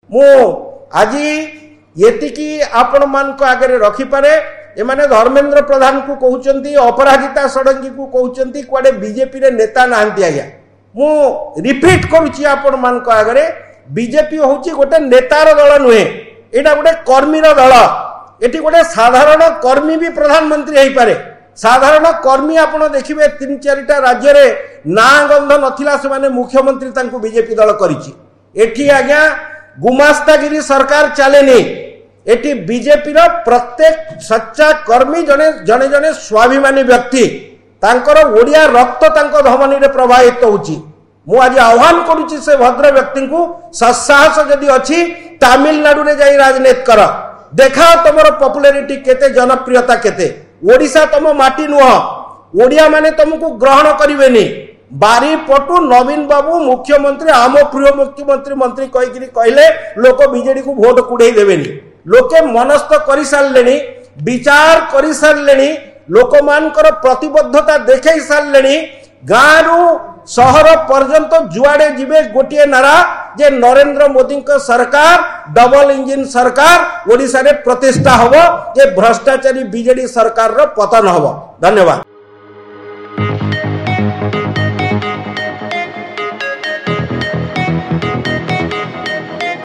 मु आज ये आपण मान आगे रखिपे एमाने धर्मेंद्र प्रधान को कहते अपराजिता षडंगी को कहते कुआडे बीजेपी रे नेता नाहंती आज्ञा मु रिपीट करुच्ची आपण मान आगे बीजेपी हूँ गोटे नेतार दल नुहे यहाँ गोटे कर्मीर दल ये गोटे साधारण कर्मी भी प्रधानमंत्री हो पारे साधारण कर्मी आप देखिए 3-4टा राज्य रे ना गंध नथिला से माने मुख्यमंत्री तांको बीजेपी दल करिछि एठी आज्ञा गुमास्तागिरी सरकार चलेनी एठी बीजेपी रो प्रत्येक सच्चा कर्मी जने जने जने स्वाभिमानी व्यक्ति तांकर ओडिया रक्त तांको धमनी रे प्रवाहित होउछि मु आज आह्वान करुछि से भद्र व्यक्ति को सत्साहस जदि अछि तमिलनाडु रे जाई राजनीति कर देखा तुमर पॉपुलैरिटी केते जनप्रियता केते ओडिशा तुम माटी नुह ओडिया माने तुमको ग्रहण करिवेनी बारीपटु नवीन बाबू मुख्यमंत्री आम प्रिय मुख्यमंत्री मंत्री कहले लोक बीजेडी को भोट कुड़े देवेनी लोके मनस्थ कर सारे विचार कर सारे लोक मानकर प्रतिबद्धता देखई सारे गाँव सहर पर्यंत जुआड़े जीवे गोटे नारा जे नरेंद्र मोदी सरकार डबल इंजिन सरकार ओडिशा रे प्रतिष्ठा हबो जे भ्रष्टाचारी बीजेडी सरकार रो पतन हबो। धन्यवाद।